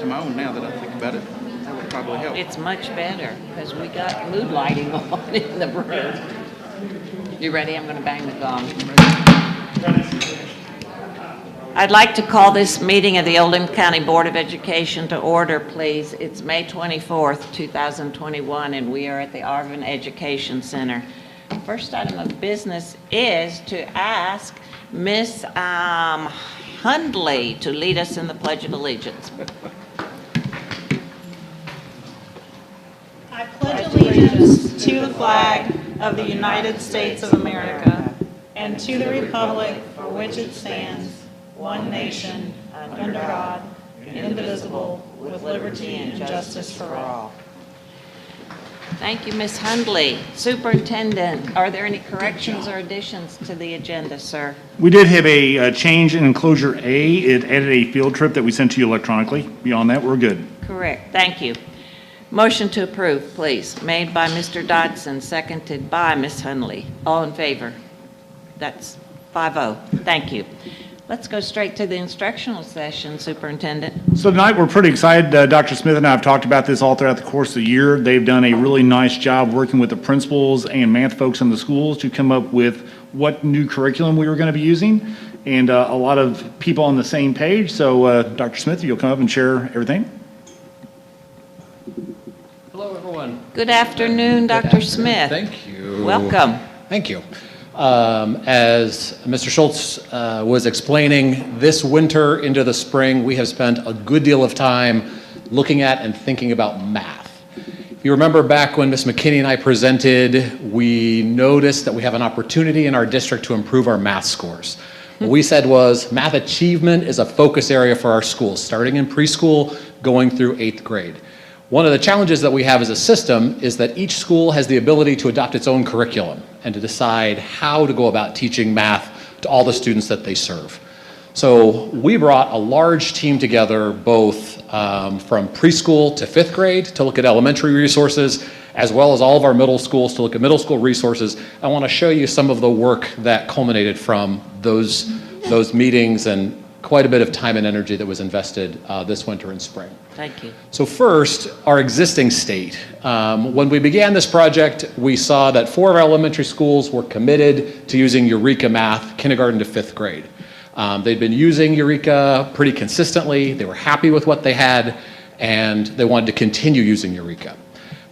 my own now that I think about it. That would probably help. It's much better because we got mood lighting on in the room. You ready? I'm going to bang the gong. I'd like to call this meeting of the Oldham County Board of Education to order, please. It's May 24th, 2021, and we are at the Arvin Education Center. First item of business is to ask Ms. Hundley to lead us in the Pledge of Allegiance. I pledge allegiance to the flag of the United States of America and to the republic for which it stands, one nation, under God, indivisible, with liberty and justice for all. Thank you, Ms. Hundley. Superintendent, are there any corrections or additions to the agenda, sir? We did have a change in enclosure A. It added a field trip that we sent to you electronically. Beyond that, we're good. Correct. Thank you. Motion to approve, please. Made by Mr. Dodson, seconded by Ms. Hundley. All in favor? That's 5-0. Thank you. Let's go straight to the instructional session, Superintendent. So tonight, we're pretty excited. Dr. Smith and I have talked about this all throughout the course of the year. They've done a really nice job working with the principals and math folks in the schools to come up with what new curriculum we were going to be using, and a lot of people on the same page. So Dr. Smith, you'll come up and share everything. Hello, everyone. Good afternoon, Dr. Smith. Thank you. Welcome. Thank you. As Mr. Schultz was explaining, this winter into the spring, we have spent a good deal of time looking at and thinking about math. If you remember back when Ms. McKinney and I presented, we noticed that we have an opportunity in our district to improve our math scores. What we said was math achievement is a focus area for our schools, starting in preschool, going through 8th grade. One of the challenges that we have as a system is that each school has the ability to adopt its own curriculum and to decide how to go about teaching math to all the students that they serve. So we brought a large team together, both from preschool to 5th grade to look at elementary resources, as well as all of our middle schools to look at middle school resources. I want to show you some of the work that culminated from those meetings and quite a bit of time and energy that was invested this winter and spring. Thank you. So first, our existing state. When we began this project, we saw that 4 of our elementary schools were committed to using Eureka Math, kindergarten to 5th grade. They'd been using Eureka pretty consistently. They were happy with what they had, and they wanted to continue using Eureka.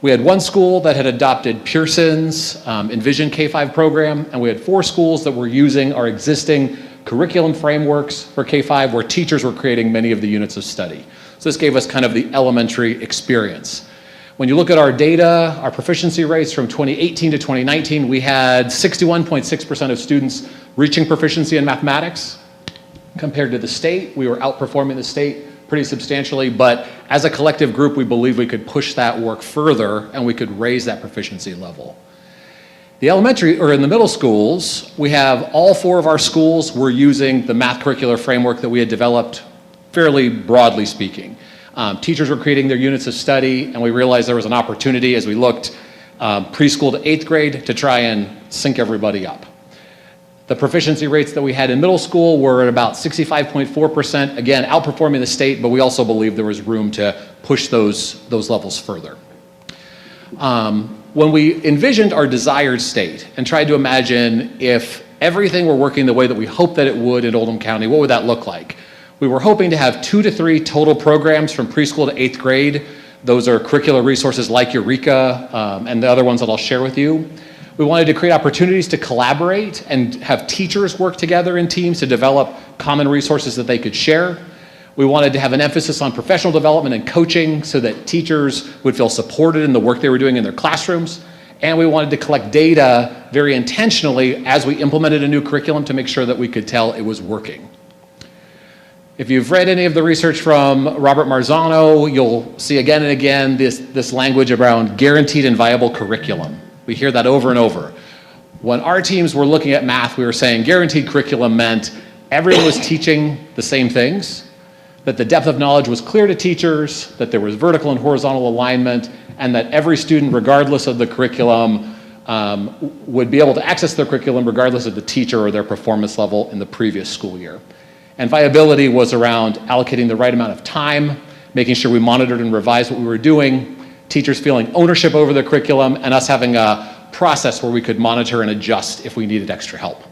We had 1 school that had adopted Pearson's Envision K-5 program, and we had 4 schools that were using our existing curriculum frameworks for K-5 where teachers were creating many of the units of study. So this gave us kind of the elementary experience. When you look at our data, our proficiency rates from 2018 to 2019, we had 61.6% of students reaching proficiency in mathematics. Compared to the state, we were outperforming the state pretty substantially, but as a collective group, we believe we could push that work further and we could raise that proficiency level. The elementary, or in the middle schools, we have all 4 of our schools were using the math curricular framework that we had developed, fairly broadly speaking. Teachers were creating their units of study, and we realized there was an opportunity as we looked preschool to 8th grade to try and sync everybody up. The proficiency rates that we had in middle school were at about 65.4%, again, outperforming the state, but we also believe there was room to push those levels further. When we envisioned our desired state and tried to imagine if everything were working the way that we hoped that it would in Oldham County, what would that look like? We were hoping to have 2 to 3 total programs from preschool to 8th grade. Those are curricular resources like Eureka and the other ones that I'll share with you. We wanted to create opportunities to collaborate and have teachers work together in teams to develop common resources that they could share. We wanted to have an emphasis on professional development and coaching so that teachers would feel supported in the work they were doing in their classrooms. And we wanted to collect data very intentionally as we implemented a new curriculum to make sure that we could tell it was working. If you've read any of the research from Robert Marzano, you'll see again and again this language around guaranteed and viable curriculum. We hear that over and over. When our teams were looking at math, we were saying guaranteed curriculum meant everyone was teaching the same things, that the depth of knowledge was clear to teachers, that there was vertical and horizontal alignment, and that every student, regardless of the curriculum, would be able to access their curriculum regardless of the teacher or their performance level in the previous school year. And viability was around allocating the right amount of time, making sure we monitored and revised what we were doing, teachers feeling ownership over the curriculum, and us having a process where we could monitor and adjust if we needed extra help.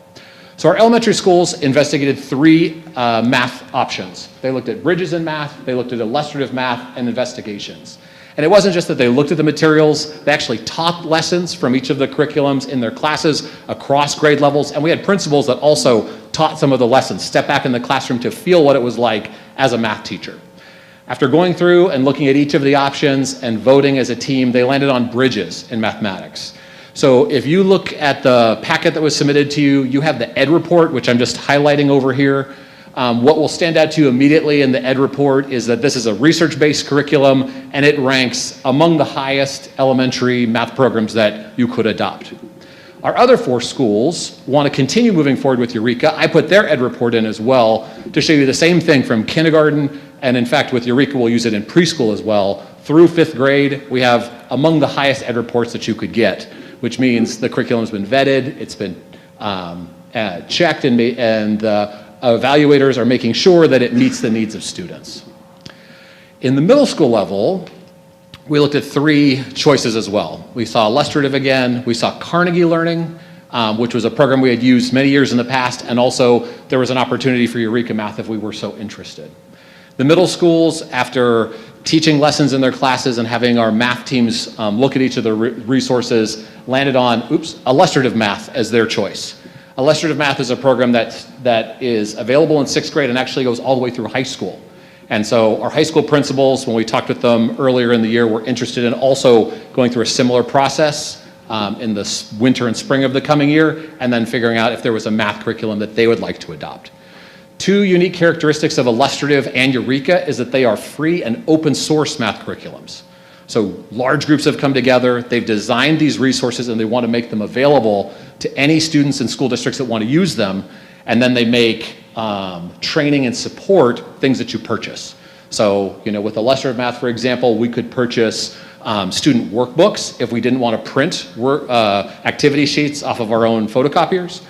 So our elementary schools investigated 3 math options. They looked at bridges in math, they looked at illustrative math, and investigations. And it wasn't just that they looked at the materials, they actually taught lessons from each of the curriculums in their classes across grade levels, and we had principals that also taught some of the lessons, stepped back in the classroom to feel what it was like as a math teacher. After going through and looking at each of the options and voting as a team, they landed on bridges in mathematics. So if you look at the packet that was submitted to you, you have the ED report, which I'm just highlighting over here. What will stand out to you immediately in the ED report is that this is a research-based curriculum, and it ranks among the highest elementary math programs that you could adopt. Our other 4 schools want to continue moving forward with Eureka. I put their ED report in as well to show you the same thing from kindergarten, and in fact with Eureka we'll use it in preschool as well. Through 5th grade, we have among the highest ED reports that you could get, which means the curriculum's been vetted, it's been checked, and evaluators are making sure that it meets the needs of students. In the middle school level, we looked at 3 choices as well. We saw illustrative again, we saw Carnegie Learning, which was a program we had used many years in the past, and also there was an opportunity for Eureka Math if we were so interested. The middle schools, after teaching lessons in their classes and having our math teams look at each of the resources, landed on, illustrative math as their choice. Illustrative math is a program that is available in 6th grade and actually goes all the way through high school. And so our high school principals, when we talked with them earlier in the year, were interested in also going through a similar process in the winter and spring of the coming year, and then figuring out if there was a math curriculum that they would like to adopt. 2 unique characteristics of Illustrative and Eureka is that they are free and open source math curriculums. So large groups have come together, they've designed these resources, and they want to make them available to any students in school districts that want to use them, and then they make training and support things that you purchase. So, with illustrative math, for example, we could purchase student workbooks if we didn't want to print activity sheets off of our own photocopiers.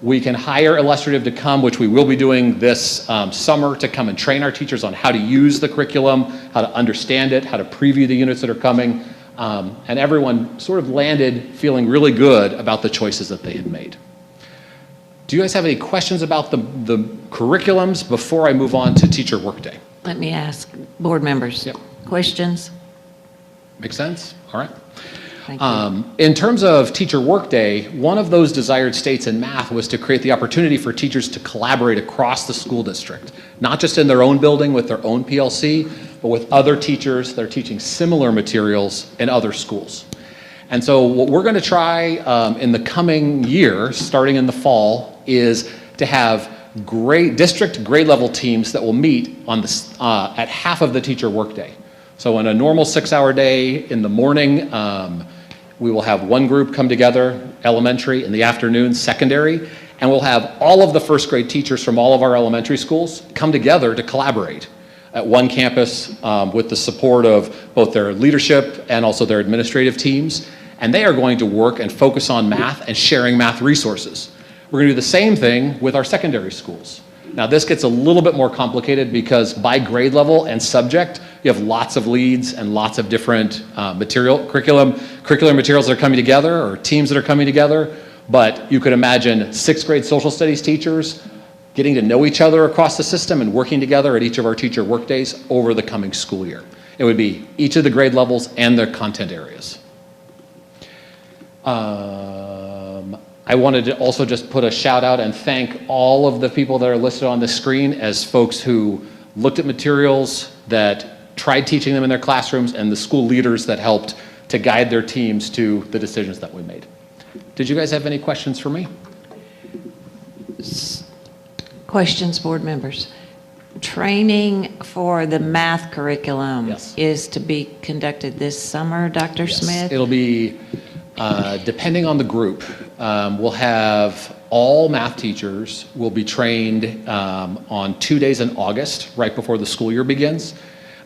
We can hire Illustrative to come, which we will be doing this summer, to come and train our teachers on how to use the curriculum, how to understand it, how to preview the units that are coming. And everyone sort of landed feeling really good about the choices that they had made. Do you guys have any questions about the curriculums before I move on to Teacher Workday? Let me ask board members. Yep. Questions? Make sense? All right. Thank you. In terms of Teacher Workday, one of those desired states in math was to create the opportunity for teachers to collaborate across the school district, not just in their own building with their own PLC, but with other teachers that are teaching similar materials in other schools. And so what we're going to try in the coming year, starting in the fall, is to have district grade level teams that will meet on at half of the Teacher Workday. So in a normal 6-hour day in the morning, we will have one group come together, elementary, in the afternoon, secondary, and we'll have all of the 1st grade teachers from all of our elementary schools come together to collaborate at one campus with the support of both their leadership and also their administrative teams. And they are going to work and focus on math and sharing math resources. We're going to do the same thing with our secondary schools. Now this gets a little bit more complicated because by grade level and subject, you have lots of leads and lots of different curricular materials that are coming together, or teams that are coming together. But you could imagine 6th grade social studies teachers getting to know each other across the system and working together at each of our Teacher Workdays over the coming school year. It would be each of the grade levels and their content areas. I wanted to also just put a shout out and thank all of the people that are listed on the screen as folks who looked at materials, that tried teaching them in their classrooms, and the school leaders that helped to guide their teams to the decisions that we made. Did you guys have any questions for me? Questions, board members? Training for the math curriculum Yes. is to be conducted this summer, Dr. Yes. Smith? It'll be, depending on the group, we'll have all math teachers will be trained on 2 days in August, right before the school year begins.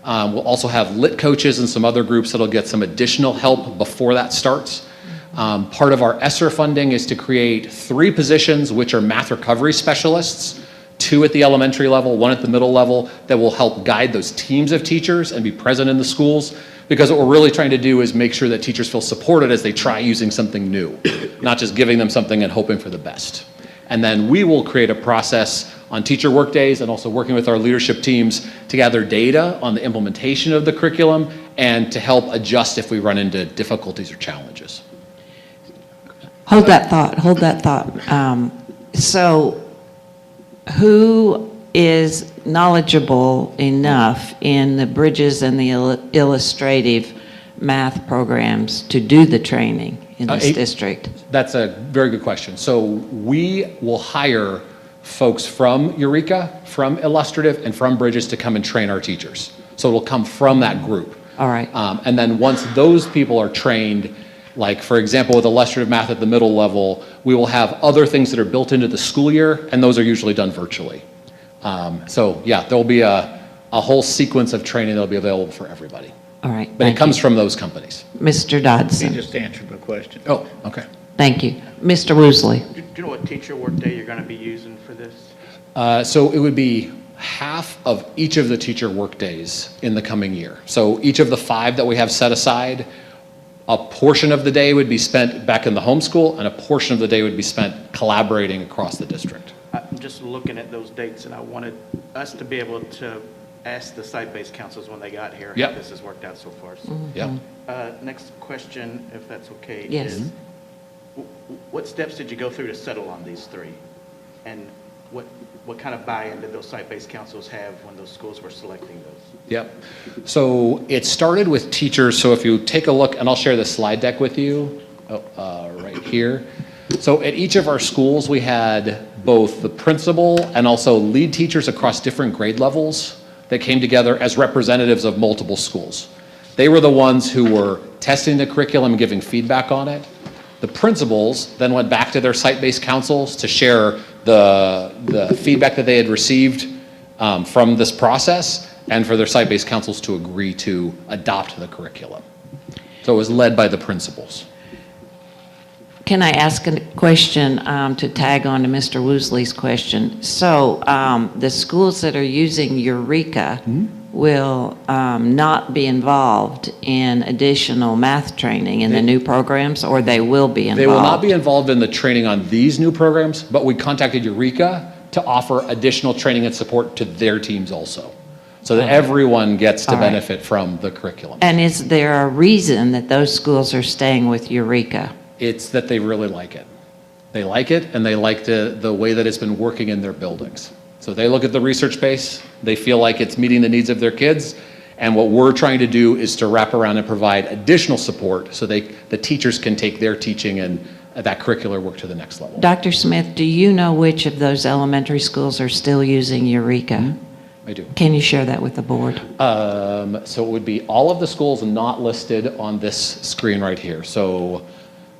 We'll also have lit coaches and some other groups that'll get some additional help before that starts. Part of our ESSER funding is to create 3 positions, which are math recovery specialists, 2 at the elementary level, 1 at the middle level, that will help guide those teams of teachers and be present in the schools. Because what we're really trying to do is make sure that teachers feel supported as they try using something new, not just giving them something and hoping for the best. And then we will create a process on teacher work days and also working with our leadership teams to gather data on the implementation of the curriculum and to help adjust if we run into difficulties or challenges. Hold that thought. So who is knowledgeable enough in the Bridges and the illustrative math programs to do the training in this district? That's a very good question. So we will hire folks from Eureka, from Illustrative, and from Bridges to come and train our teachers. So it'll come from that group. All right. And then once those people are trained, like for example with illustrative math at the middle level, we will have other things that are built into the school year, and those are usually done virtually. So yeah, there'll be a whole sequence of training that'll be available for everybody. All right. But it comes from those companies. Mr. He Dodson. just answered my question. Oh, okay. Thank you. Mr. Woosley. Do you know what teacher workday you're going to be using for this? So it would be half of each of the teacher work days in the coming year. So each of the 5 that we have set aside, a portion of the day would be spent back in the homeschool, and a portion of the day would be spent collaborating across the district. I'm just looking at those dates, and I wanted us to be able to ask the site-based councils when they got here how Yep. this has worked out so far. So, Yep. next question, if that's okay, Yes. is what steps did you go through to settle on these 3? And what kind of buy-in did those site-based councils have when those schools were selecting those? Yep. So it started with teachers. So if you take a look, and I'll share the slide deck with you right here. So at each of our schools, we had both the principal and also lead teachers across different grade levels that came together as representatives of multiple schools. They were the ones who were testing the curriculum and giving feedback on it. The principals then went back to their site-based councils to share the feedback that they had received from this process, and for their site-based councils to agree to adopt the curriculum. So it was led by the principals. Can I ask a question to tag on to Mr. Woosley's question? So the schools that are using Eureka will not be involved in additional math training in the new programs, or they will be involved? They will not be involved in the training on these new programs, but we contacted Eureka to offer additional training and support to their teams also, so that everyone gets to All right. benefit from the curriculum. And is there a reason that those schools are staying with Eureka? It's that they really like it. They like it, and they like the way that it's been working in their buildings. So they look at the research base, they feel like it's meeting the needs of their kids, and what we're trying to do is to wrap around and provide additional support so the teachers can take their teaching and that curricular work to the next level. Dr. Smith, do you know which of those elementary schools are still using Eureka? I do. Can you share that with the board? So it would be all of the schools not listed on this screen right here. So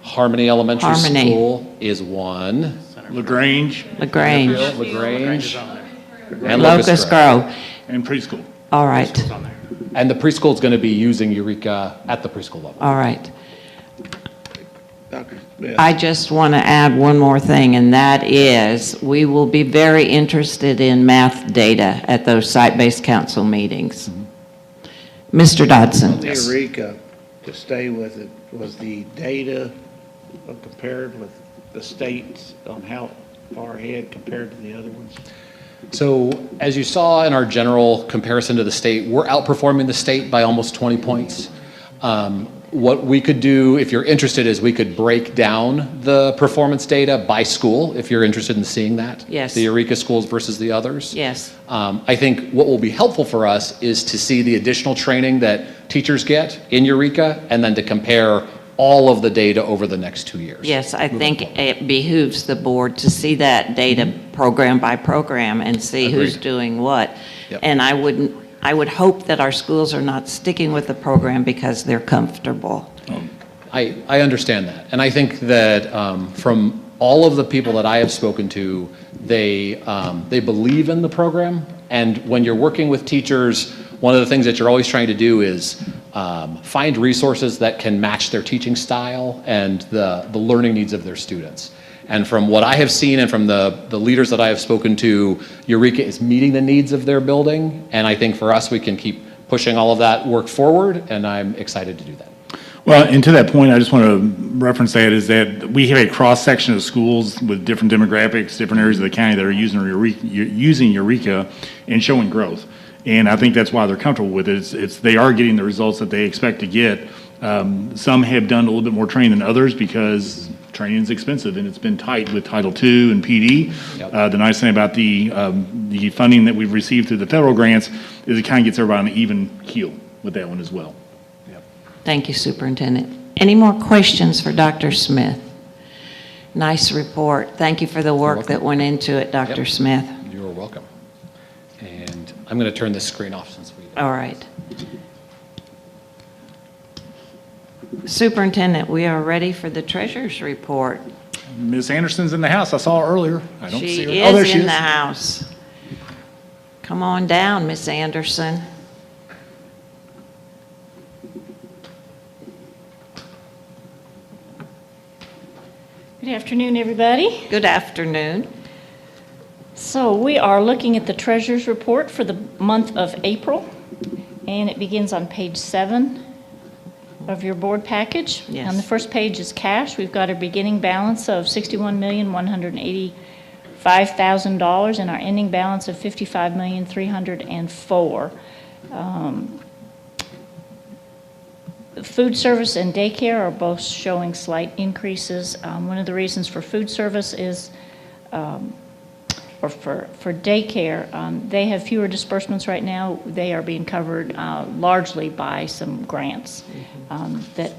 Harmony Elementary Harmony. School is one. LaGrange LaGrange, LaGrange. On there. And Locust Grove. and preschool. All right, It's on there. And the preschool is going to be using Eureka at the preschool level. all right. Dr. Smith. I just want to add one more thing, and that is, we will be very interested in math data at those site-based council meetings. Mr. Dodson? Eureka, to stay with it, was the data compared with the states on how far ahead compared to the other ones? So as you saw in our general comparison to the state, we're outperforming the state by almost 20 points. What we could do, if you're interested, is we could break down the performance data by school, if you're interested in seeing that. Yes. The Eureka schools versus the others. Yes. I think what will be helpful for us is to see the additional training that teachers get in Eureka, and then to compare all of the data over the next 2 years. Yes, I think it behooves the board to see that data program by program and see who's Agreed. doing what. Yep. And I would hope that our schools are not sticking with the program because they're comfortable. I understand that. And I think that from all of the people that I have spoken to, they believe in the program. And when you're working with teachers, one of the things that you're always trying to do is find resources that can match their teaching style and the learning needs of their students. And from what I have seen and from the leaders that I have spoken to, Eureka is meeting the needs of their building. And I think for us, we can keep pushing all of that work forward, and I'm excited to do that. Well, and to that point, I just want to reference that is that we have a cross-section of schools with different demographics, different areas of the county that are using Eureka and showing growth. And I think that's why they're comfortable with it. They are getting the results that they expect to get. Some have done a little bit more training than others because training is expensive and it's been tight with Title II and PD. Yep. The nice thing about the funding that we've received through the federal grants is it kind of gets everybody on an even keel with that one as well. Thank you, Superintendent. Any more questions for Dr. Smith? Nice report. Thank you for the work that went into it, Dr. Yep. Smith. You're welcome. And I'm going to turn this screen off since we... All right. Superintendent, we are ready for the treasurer's report. Ms. Anderson's in the house. I saw her earlier. I don't see her. She Oh, there is she in is. the house. Come on down, Miss Anderson. Good afternoon, everybody. Good afternoon. So we are looking at the treasurer's report for the month of April, and it begins on page 7 of your board package. Yes. On the first page is cash. We've got a beginning balance of $61,185,000 and our ending balance of $55,304,000. Food service and daycare are both showing slight increases. One of the reasons for food service is, or for daycare, they have fewer disbursements right now. They are being covered largely by some grants that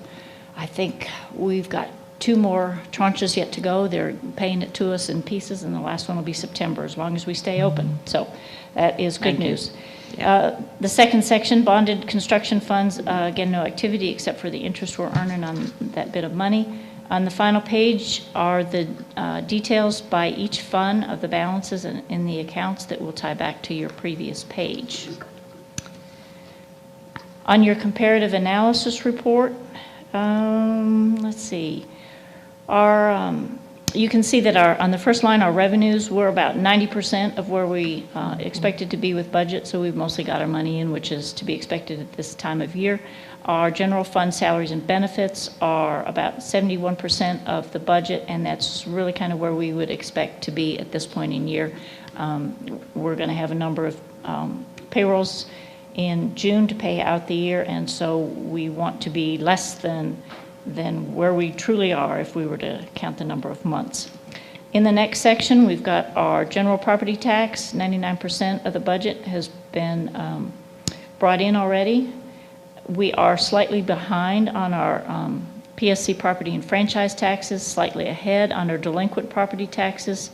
I think we've got 2 more tranches yet to go. They're paying it to us in pieces, and the last one will be September, as long as we stay open. So that is good news. The second section, bonded construction funds, again, no activity except for the interest we're earning on that bit of money. On the final page are the details by each fund of the balances in the accounts that will tie back to your previous page. On your comparative analysis report, let's see, you can see that on the first line, our revenues were about 90% of where we expected to be with budget, so we've mostly got our money in, which is to be expected at this time of year. Our general fund salaries and benefits are about 71% of the budget, and that's really kind of where we would expect to be at this point in year. We're going to have a number of payrolls in June to pay out the year, and so we want to be less than where we truly are if we were to count the number of months. In the next section, we've got our general property tax. 99% of the budget has been brought in already. We are slightly behind on our PSC property and franchise taxes, slightly ahead on our delinquent property taxes.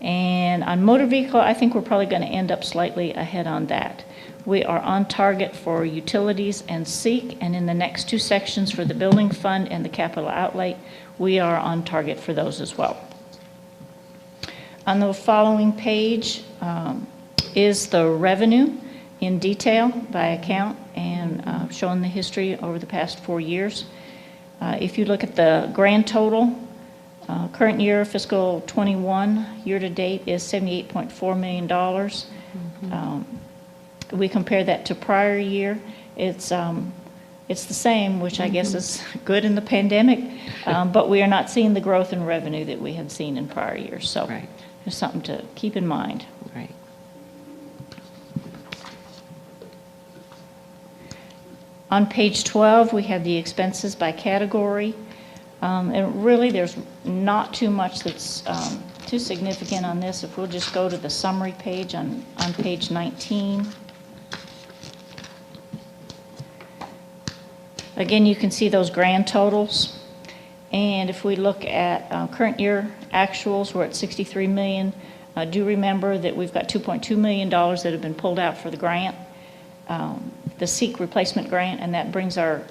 And on motor vehicle, I think we're probably going to end up slightly ahead on that. We are on target for utilities and SEEK, and in the next 2 sections for the building fund and the capital outlay, we are on target for those as well. On the following page is the revenue in detail by account and showing the history over the past 4 years. If you look at the grand total, current year, fiscal 21, year-to-date is $78.4 million. We compare that to prior year, it's the same, which I guess is good in the pandemic, but we are not seeing the growth in revenue that we had seen in prior years. So Right. there's something to keep in mind. Right. On page 12, we have the expenses by category. And really, there's not too much that's too significant on this. If we'll just go to the summary page on page 19. Again, you can see those grand totals. And if we look at current year actuals, we're at 63 million. Do remember that we've got $2.2 million that have been pulled out for the grant, the SEEK replacement grant, and that brings our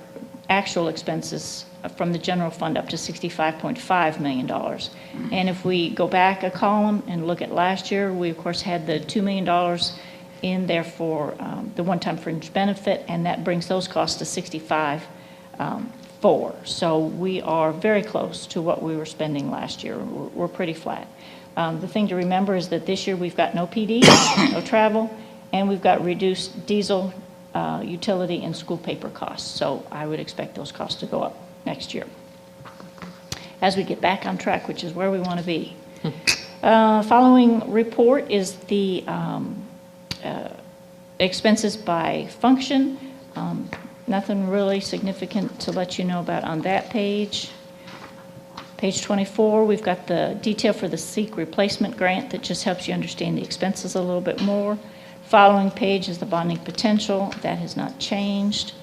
actual expenses from the general fund up to $65.5 million. And if we go back a column and look at last year, we of course had the $2 million in there for the one-time fringe benefit, and that brings those costs to $65 4. So we are very close to what we were spending last year. We're pretty flat. The thing to remember is that this year we've got no PD, no travel, and we've got reduced diesel, utility, and school paper costs. So I would expect those costs to go up next year as we get back on track, which is where we want to be. Following report is the expenses by function. Nothing really significant to let you know about on that page. Page 24, we've got the detail for the SEEK replacement grant that just helps you understand the expenses a little bit more. Following page is the bonding potential. That has not changed.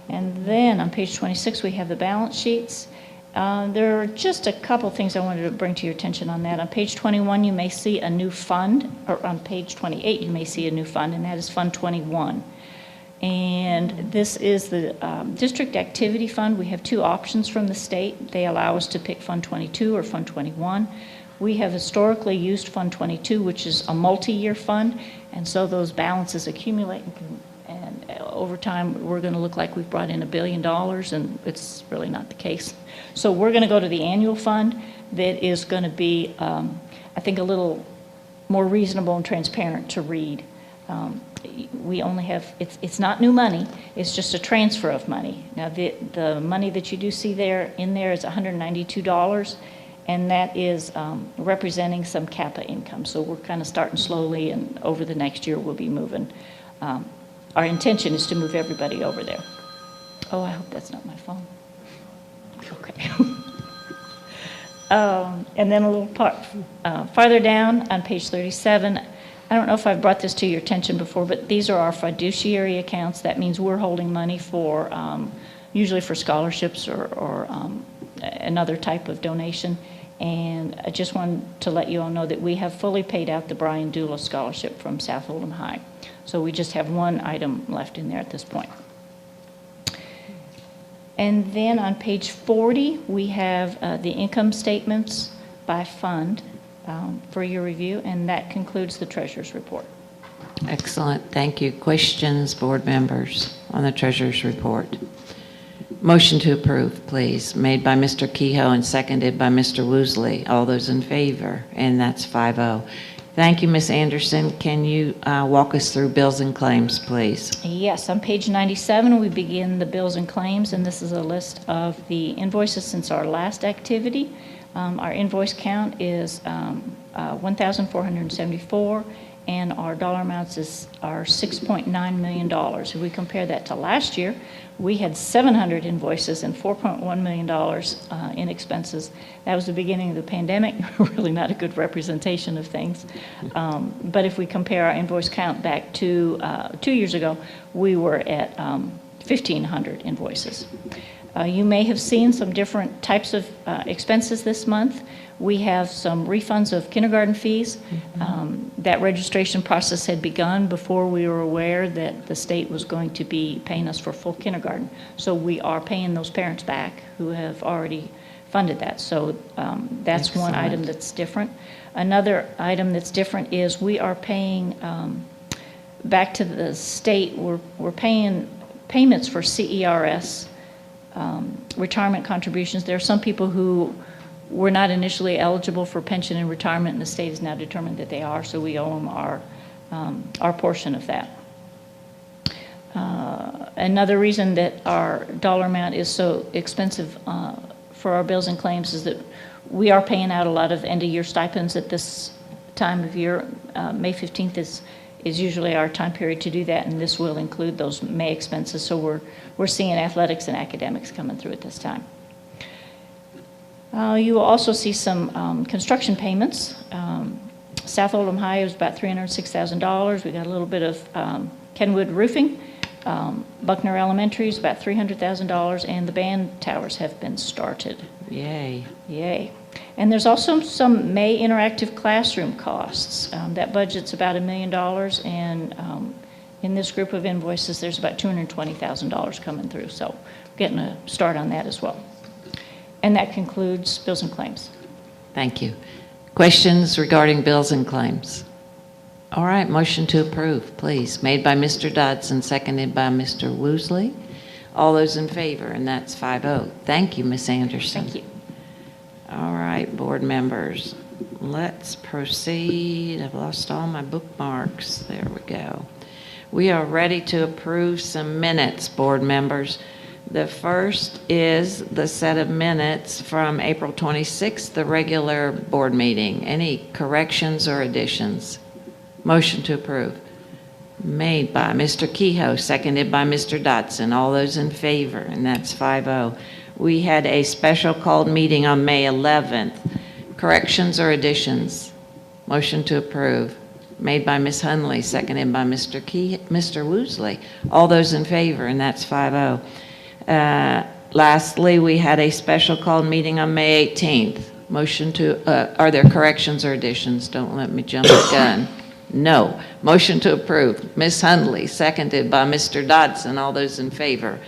And then on page 26, we have the balance sheets. There are just a couple things I wanted to bring to your attention on that. On page 21, you may see a new fund, or on page 28, you may see a new fund, and that is Fund 21. And this is the District Activity Fund. We have 2 options from the state. They allow us to pick Fund 22 or Fund 21. We have historically used Fund 22, which is a multi-year fund, and so those balances accumulate, and over time, we're going to look like we've brought in $1 billion, and it's really not the case. So we're going to go to the annual fund that is going to be, I think, a little more reasonable and transparent to read. We only have, it's not new money, it's just a transfer of money. Now, the money that you do see there, in there is $192, and that is representing some CAPA income. So we're kind of starting slowly, and over the next year, we'll be moving. Our intention is to move everybody over there. Oh, I hope that's not my phone. Okay. And then a little part farther down on page 37, I don't know if I've brought this to your attention before, but these are our fiduciary accounts. That means we're holding money for, usually for scholarships or another type of donation. And I just wanted to let you all know that we have fully paid out the Brian Dula Scholarship from South Oldham High. So we just have one item left in there at this point. And then on page 40, we have the income statements by fund for your review, and that concludes the treasurer's report. Excellent. Thank you. Questions, board members, on the treasurer's report? Motion to approve, please. Made by Mr. Kehoe and seconded by Mr. Woosley. All those in favor? And that's 5-0. Thank you, Ms. Anderson. Can you walk us through bills and claims, please? Yes, on page 97, we begin the bills and claims, and this is a list of the invoices since our last activity. Our invoice count is 1,474, and our dollar amounts are $6.9 million. If we compare that to last year, we had 700 invoices and $4.1 million in expenses. That was the beginning of the pandemic, really not a good representation of things. But if we compare our invoice count back to 2 years ago, we were at 1,500 invoices. You may have seen some different types of expenses this month. We have some refunds of kindergarten fees. That registration process had begun before we were aware that the state was going to be paying us for full kindergarten. So we are paying those parents back who have already funded that. So that's Excellent. one item that's different. Another item that's different is we are paying back to the state. We're paying payments for CERS retirement contributions. There are some people who were not initially eligible for pension and retirement, and the state has now determined that they are, so we owe them our portion of that. Another reason that our dollar amount is so expensive for our bills and claims is that we are paying out a lot of end-of-year stipends at this time of year. May 15th is usually our time period to do that, and this will include those May expenses, so we're seeing athletics and academics coming through at this time. You will also see some construction payments. South Oldham High was about $306,000. We got a little bit of Kenwood roofing. Buckner Elementary is about $300,000, and the band towers have been started. Yay. Yay. And there's also some May interactive classroom costs. That budget's about $1 million, and in this group of invoices, there's about $220,000 coming through. So we're getting a start on that as well. And that concludes bills and claims. Thank you. Questions regarding bills and claims? All right, motion to approve, please. Made by Mr. Dodson, seconded by Mr. Woosley. All those in favor, and that's 5-0. Thank you, Ms. Anderson. Thank you. All right, board members, let's proceed. I've lost all my bookmarks. There we go. We are ready to approve some minutes, board members. The first is the set of minutes from April 26th, the regular board meeting. Any corrections or additions? Motion to approve. Made by Mr. Kehoe, seconded by Mr. Dotson. All those in favor, and that's 5-0. We had a special called meeting on May 11th. Corrections or additions? Motion to approve. Made by Ms. Hunley, seconded by Mr. Woosley. All those in favor, and that's 5-0. Lastly, we had a special called meeting on May 18th. Motion to, are there corrections or additions? Don't let me jump the gun. No. Motion to approve. Ms. Hundley, seconded by Mr. Dodson. All those in favor?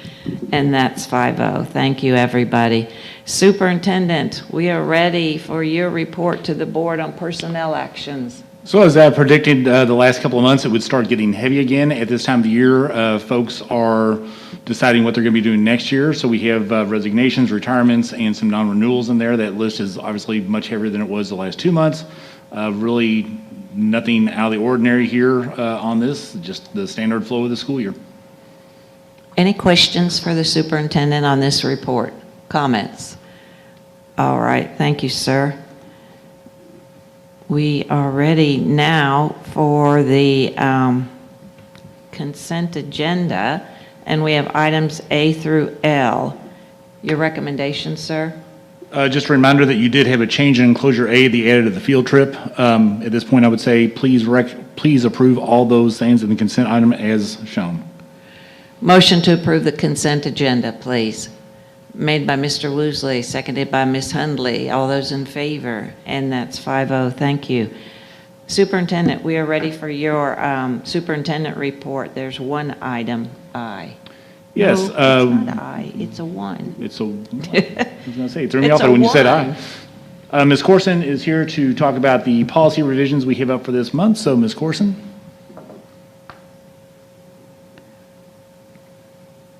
And that's 5-0. Thank you, everybody. Superintendent, we are ready for your report to the board on personnel actions. So as I predicted the last couple of months, it would start getting heavy again. At this time of the year, folks are deciding what they're going to be doing next year. So we have resignations, retirements, and some non-renewals in there. That list is obviously much heavier than it was the last 2 months. Really nothing out of the ordinary here on this, just the standard flow of the school year. Any questions for the superintendent on this report? Comments? All right, thank you, sir. We are ready now for the consent agenda, and we have items A through L. Your recommendation, sir? Just a reminder that you did have a change in enclosure A, the added to the field trip. At this point, I would say please approve all those things in the consent item as shown. Motion to approve the consent agenda, please. Made by Mr. Woosley, seconded by Ms. Hundley. All those in favor, and that's 5-0. Thank you. Superintendent, we are ready for your superintendent report. There's one item, I. Yes. No, it's not I, it's a 1. It's a, I was going to say, it threw me It's off there a when you said one. aye. Ms. Corson is here to talk about the policy revisions we have up for this month. So, Ms. Corson.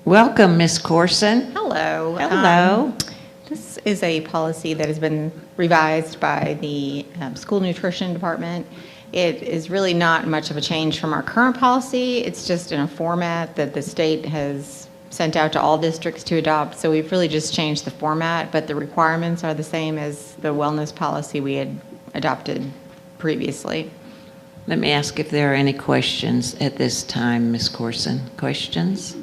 Welcome, Ms. Corson. Hello. Hello. This is a policy that has been revised by the school nutrition department. It is really not much of a change from our current policy. It's just in a format that the state has sent out to all districts to adopt. So we've really just changed the format, but the requirements are the same as the wellness policy we had adopted previously. Let me ask if there are any questions at this time, Ms. Corson. Questions?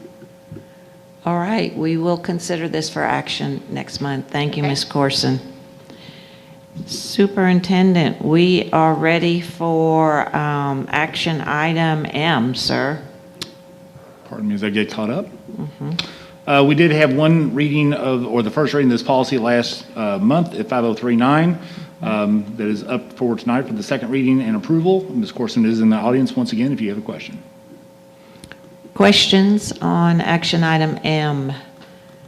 All right, we will consider this for action next month. Thank you, Okay. Ms. Corson. Superintendent, we are ready for action item M, sir. Pardon me as I get caught up. We did have one reading of, or the first reading of this policy last month at 5039. That is up for tonight for the second reading and approval. Ms. Corson is in the audience once again if you have a question. Questions on action item M?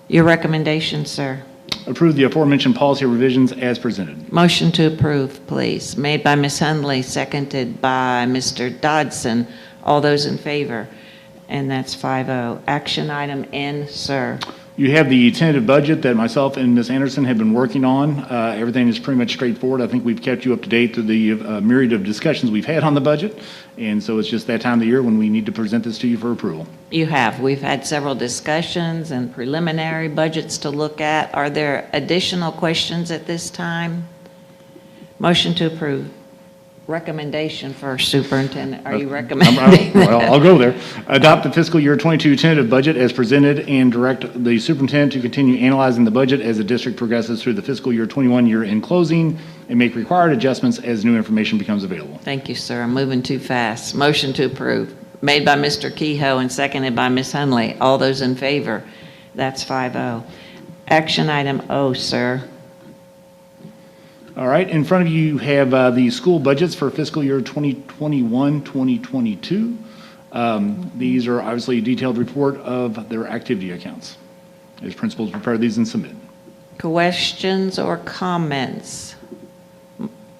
Your recommendation, sir. Approve the aforementioned policy revisions as presented. Motion to approve, please. Made by Ms. Hundley, seconded by Mr. Dodson. All those in favor? And that's 5-0. Action item N, sir. You have the tentative budget that myself and Ms. Anderson have been working on. Everything is pretty much straightforward. I think we've kept you up to date through the myriad of discussions we've had on the budget. And so it's just that time of the year when we need to present this to you for approval. You have. We've had several discussions and preliminary budgets to look at. Are there additional questions at this time? Motion to approve. Recommendation for superintendent. Are you recommending? Well, I'll go there. Adopt the fiscal year 22 tentative budget as presented and direct the superintendent to continue analyzing the budget as the district progresses through the fiscal year 21 year-end closing and make required adjustments as new information becomes available. Thank you, sir. I'm moving too fast. Motion to approve. Made by Mr. Kehoe and seconded by Ms. Hundley. All those in favor? That's 5-0. Action item O, sir. All right, in front of you have the school budgets for fiscal year 2021-2022. These are obviously a detailed report of their activity accounts as principals prepare these and submit. Questions or comments?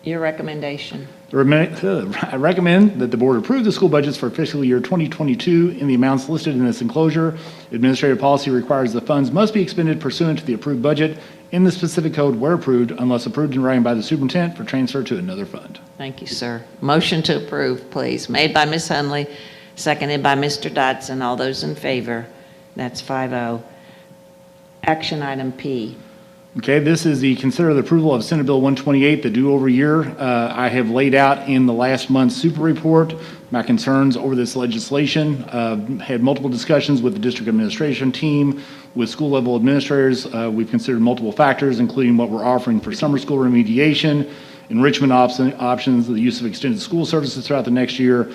Your recommendation. I recommend that the board approve the school budgets for fiscal year 2022 in the amounts listed in this enclosure. Administrative policy requires the funds must be expended pursuant to the approved budget in the specific code where approved, unless approved in writing by the superintendent for transfer to another fund. Thank you, sir. Motion to approve, please. Made by Ms. Hundley, seconded by Mr. Dodson. All those in favor? That's 5-0. Action item P. Okay, this is the consider the approval of Senate Bill 128, the do-over year. I have laid out in the last month's super report my concerns over this legislation. Had multiple discussions with the district administration team, with school level administrators. We've considered multiple factors, including what we're offering for summer school remediation, enrichment options, the use of extended school services throughout the next year,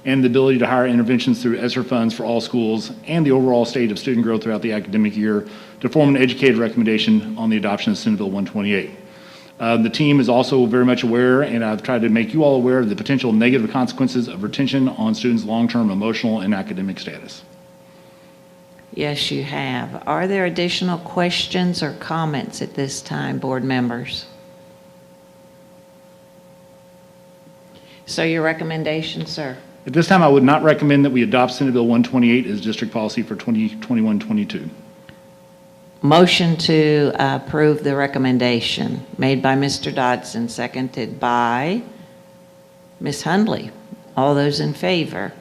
and the ability to hire interventions through ESSER funds for all schools, and the overall state of student growth throughout the academic year to form an educated recommendation on the adoption of Senate Bill 128. The team is also very much aware, and I've tried to make you all aware of the potential negative consequences of retention on students' long-term emotional and academic status. Yes, you have. Are there additional questions or comments at this time, board members? So your recommendation, sir? At this time, I would not recommend that we adopt Senate Bill 128 as district policy for 2021-22. Motion to approve the recommendation made by Mr. Dodson, seconded by Ms. Hundley. All those in favor?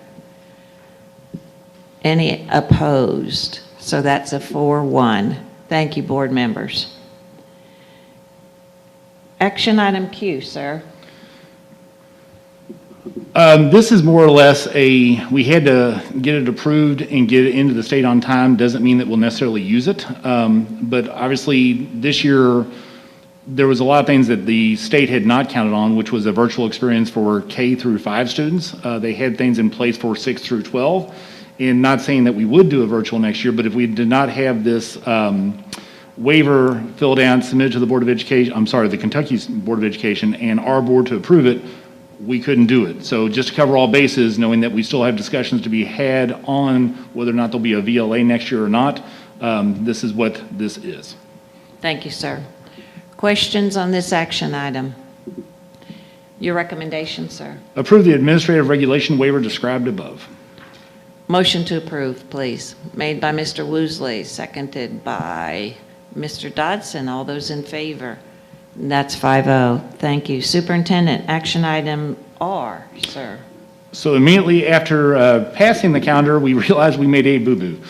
Any opposed? So that's a 4-1. Thank you, board members. Action item Q, sir. This is more or less we had to get it approved and get it into the state on time. Doesn't mean that we'll necessarily use it. But obviously this year, there was a lot of things that the state had not counted on, which was a virtual experience for K through 5 students. They had things in place for 6 through 12. And not saying that we would do a virtual next year, but if we did not have this waiver filled out, submitted to the Board of Education, the Kentucky Board of Education, and our board to approve it, we couldn't do it. So just to cover all bases, knowing that we still have discussions to be had on whether or not there'll be a VLA next year or not, this is what this is. Thank you, sir. Questions on this action item? Your recommendation, sir? Approve the administrative regulation waiver described above. Motion to approve, please. Made by Mr. Woosley, seconded by Mr. Dodson. All those in favor? That's 5-0. Thank you. Superintendent, action item R, sir. So immediately after passing the calendar, we realized we made a boo-boo.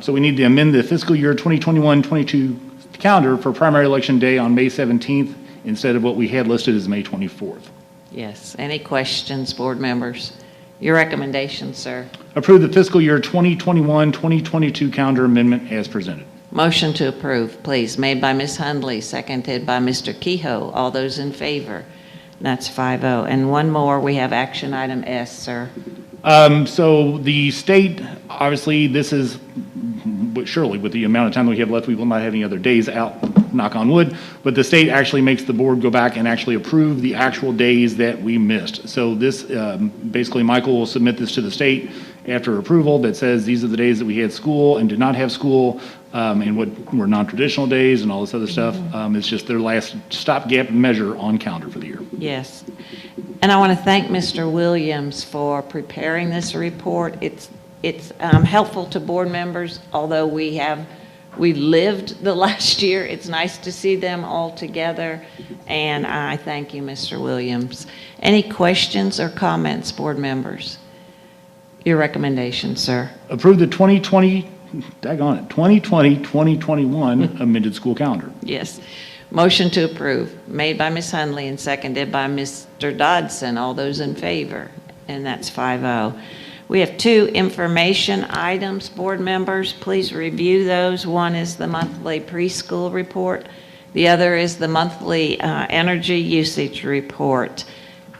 So we need to amend the fiscal year 2021-22 calendar for primary election day on May 17th instead of what we had listed as May 24th. Yes. Any questions, board members? Your recommendation, sir. Approve the fiscal year 2021-2022 calendar amendment as presented. Motion to approve, please. Made by Ms. Hundley, seconded by Mr. Kehoe. All those in favor? That's 5-0. And one more, we have action item S, sir. So the state, obviously, this is, surely with the amount of time that we have left, we will not have any other days out, knock on wood, but the state actually makes the board go back and actually approve the actual days that we missed. So this, basically, Michael will submit this to the state after approval that says these are the days that we had school and did not have school, and what were non-traditional days and all this other stuff. It's just their last stopgap measure on calendar for the year. Yes. And I want to thank Mr. Williams for preparing this report. It's helpful to board members, although we lived the last year. It's nice to see them all together, and I thank you, Mr. Williams. Any questions or comments, board members? Your recommendation, sir. Approve the 2020-2021 amended school calendar. Yes. Motion to approve, made by Ms. Hundley and seconded by Mr. Dodson. All those in favor? And that's 5-0. We have 2 information items, board members. Please review those. One is the monthly preschool report. The other is the monthly energy usage report.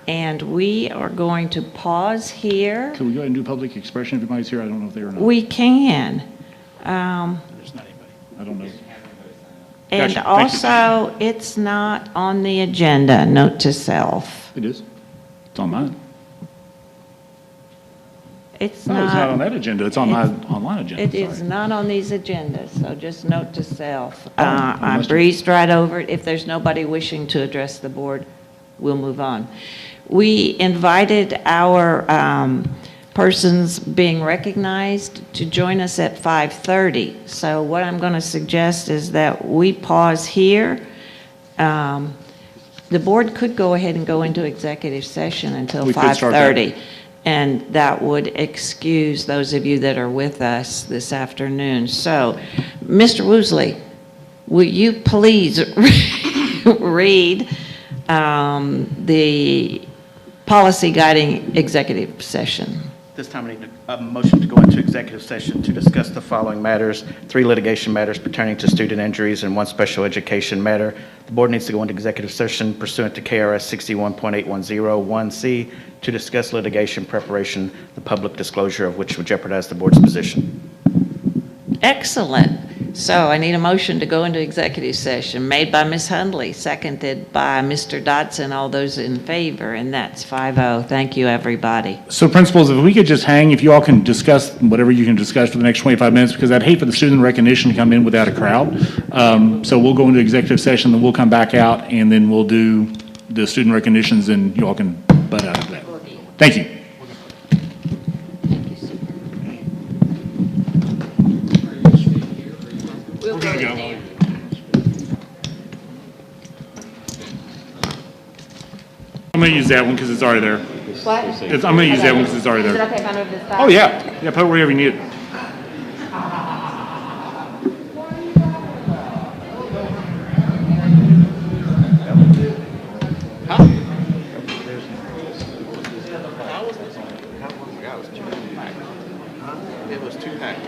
And we are going to pause here. Can we go ahead and do public expression if anybody's here? I don't know if they are or not. We can. There's not anybody. I don't know. And Gotcha. Thank you. also, it's not on the agenda, note to self. It is. It's on mine. It's No, it's not on not, that agenda. It's on my online agenda. it is Sorry. not on these agendas, so just note to self. Oh, I I must have- breezed right over it. If there's nobody wishing to address the board, we'll move on. We invited our persons being recognized to join us at 5:30. So what I'm going to suggest is that we pause here. The board could go ahead and go into executive session until We could start that. 5:30. And that would excuse those of you that are with us this afternoon. So, Mr. Woosley, will you please read the policy guiding executive session? This time I need a motion to go into executive session to discuss the following matters: 3 litigation matters pertaining to student injuries and 1 special education matter. The board needs to go into executive session pursuant to KRS 61.8101C to discuss litigation preparation, the public disclosure of which would jeopardize the board's position. Excellent. So I need a motion to go into executive session, made by Ms. Hundley, seconded by Mr. Dodson. All those in favor, and that's 5-0. Thank you, everybody. So principals, if we could just hang, if you all can discuss whatever you can discuss for the next 25 minutes, because I'd hate for the student recognition to come in without a crowd. So we'll go into executive session, then we'll come back out, and then we'll do the student recognitions, and you all can butt out of that. Thank you. We'll go in there. I'm going to use that one because it's already there. What? I'm going to use that one because it's already Is it there. okay if I move this back? Oh, yeah. Yeah, put it wherever you need it. It was too packed.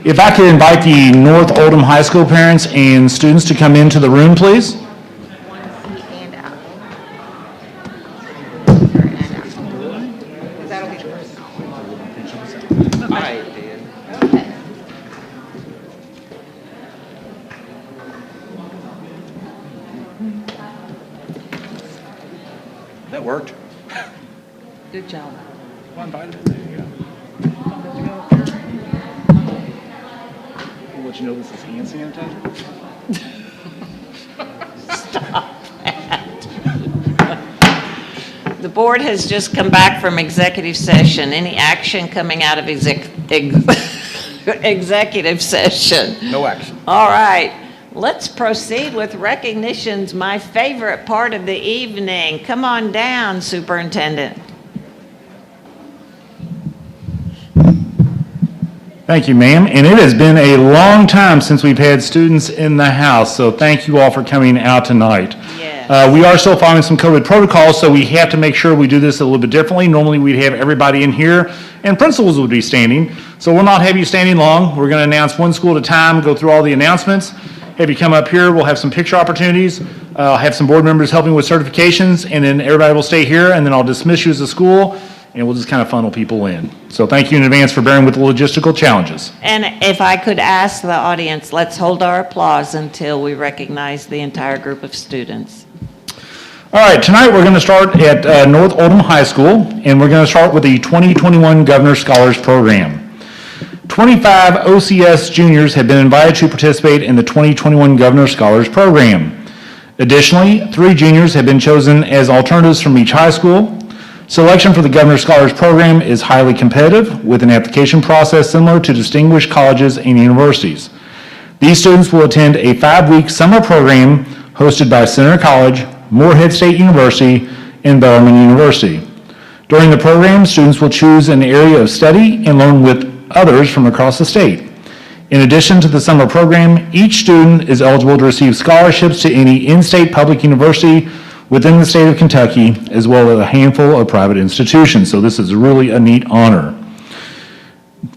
If I could invite the North Oldham High School parents and students to come into the room, please. One seat and out. That'll be the first. I did. Okay. That worked. Good job. There you go. I'll let you know this is hand sanitizer. The board has just come back from executive session. Any action coming out of executive session? No action. All right, let's proceed with recognitions, my favorite part of the evening. Come on down, Superintendent. Thank you, ma'am. And it has been a long time since we've had students in the house, so thank you all for coming out tonight. Yes. We are still following some COVID protocols, so we have to make sure we do this a little bit differently. Normally, we'd have everybody in here, and principals would be standing. So we'll not have you standing long. We're going to announce one school at a time, go through all the announcements. Have you come up here. We'll have some picture opportunities. Have some board members helping with certifications, and then everybody will stay here, and then I'll dismiss you as a school, and we'll just kind of funnel people in. So thank you in advance for bearing with the logistical challenges. And if I could ask the audience, let's hold our applause until we recognize the entire group of students. All right, tonight we're going to start at North Oldham High School, and we're going to start with the 2021 Governor Scholars Program. 25 OCS juniors have been invited to participate in the 2021 Governor Scholars Program. Additionally, 3 juniors have been chosen as alternatives from each high school. Selection for the Governor Scholars Program is highly competitive, with an application process similar to distinguished colleges and universities. These students will attend a 5-week summer program hosted by Senator College, Morehead State University, and Bellarmine University. During the program, students will choose an area of study and learn with others from across the state. In addition to the summer program, each student is eligible to receive scholarships to any in-state public university within the state of Kentucky, as well as a handful of private institutions. So this is really a neat honor.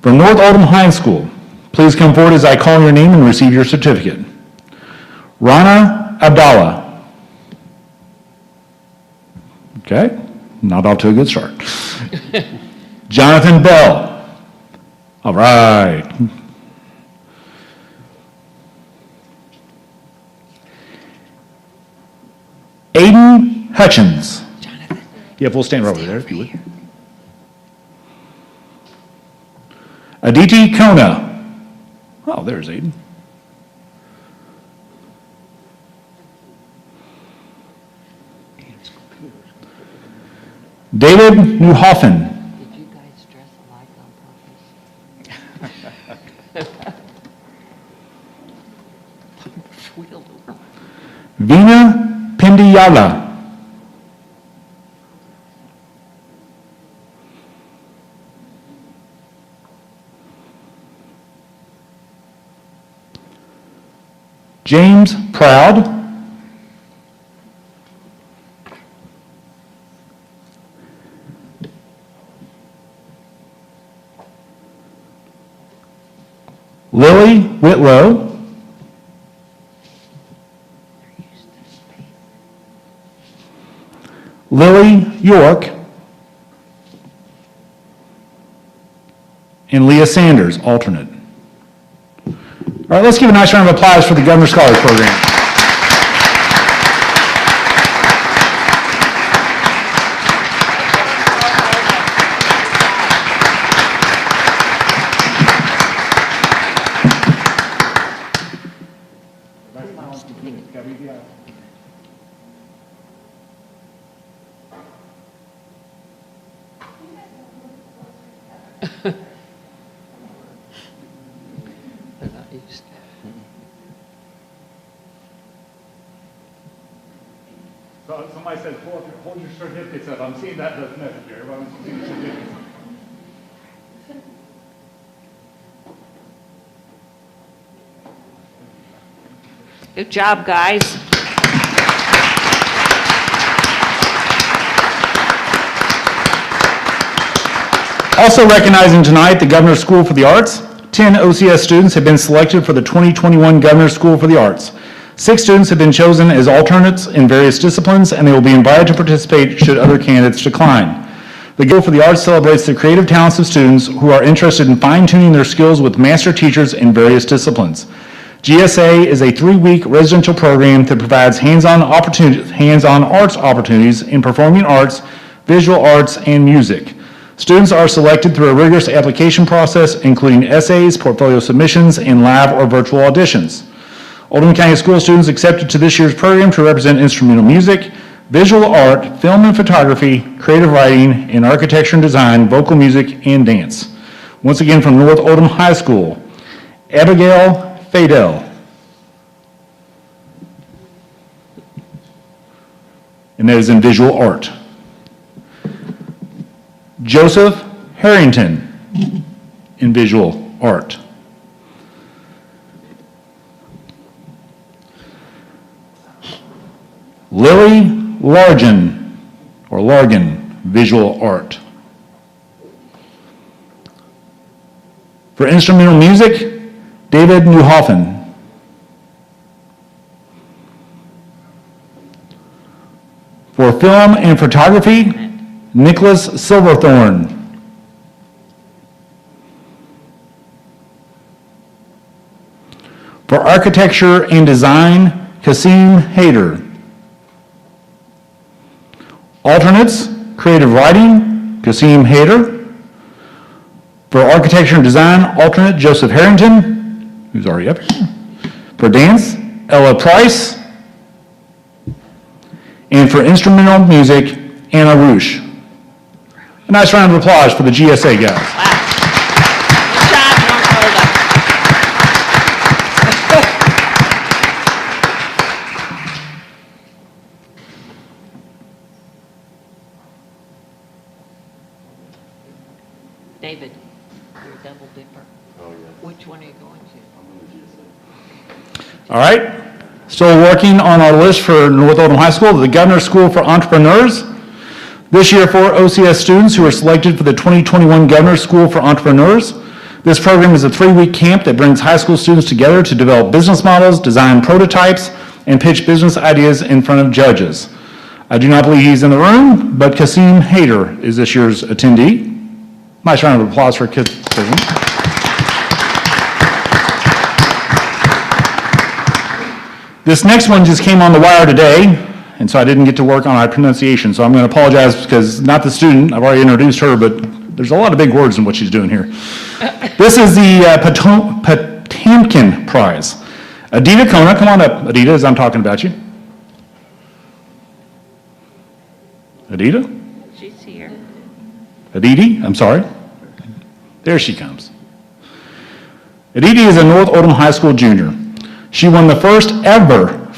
From North Oldham High School, please come forward as I call your name and receive your certificate. Rana Abdallah. Okay, not off to a good start. Jonathan Bell. All right. Aiden Hutchins. Jonathan. Yep, we'll stand right over there if you would. Aditi Kona. Oh, there's Aiden. David Newhoffen. Did you guys dress alike on purpose? Wheeled over. Vina Pendiyala. James Proud. Lily Whitlow. Lily York. And Leah Sanders, alternate. All right, let's give a nice round of applause for the Governor Scholars Program. They're not used to it. So somebody said, hold your certificates up. I'm seeing that doesn't necessary. Everyone wants to see the certificates. Good job, guys. Also recognizing tonight the Governor's School for the Arts. 10 OCS students have been selected for the 2021 Governor's School for the Arts. 6 students have been chosen as alternates in various disciplines, and they will be invited to participate should other candidates decline. The School for the Arts celebrates the creative talents of students who are interested in fine-tuning their skills with master teachers in various disciplines. GSA is a 3-week residential program that provides hands-on arts opportunities in performing arts, visual arts, and music. Students are selected through a rigorous application process, including essays, portfolio submissions, and live or virtual auditions. Oldham County School students accepted to this year's program to represent instrumental music, visual art, film and photography, creative writing, and architecture and design, vocal music, and dance. Once again, from North Oldham High School, Abigail Fadell. And that is in visual art. Joseph Harrington in visual art. Lily Largan, or Largan, visual art. For instrumental music, David Newhoffen. For film and photography, Nicholas Silverthorne. For architecture and design, Kasim Hayder. Alternates, creative writing, Kasim Hayder. For architecture and design, alternate, Joseph Harrington, who's already up here. For dance, Ella Price. And for instrumental music, Anna Roosh. A nice round of applause for the GSA guys. Wow. Good job, North Oldham. David, you're a double dipper. Oh, yeah. Which one are you going to? All right. Still working on our list for North Oldham High School, the Governor's School for Entrepreneurs. This year, 4 OCS students who are selected for the 2021 Governor's School for Entrepreneurs. This program is a 3-week camp that brings high school students together to develop business models, design prototypes, and pitch business ideas in front of judges. I do not believe he's in the room, but Kasim Hayder is this year's attendee. Nice round of applause for Kasim. This next one just came on the wire today, and so I didn't get to work on my pronunciation, so I'm going to apologize because not the student, I've already introduced her, but there's a lot of big words in what she's doing here. This is the Potamkin Prize. Adita Kona, come on up, Adita, as I'm talking about you. Adita? She's here. Aditi, I'm sorry. There she comes. Aditi is a North Oldham High School junior. She won the first ever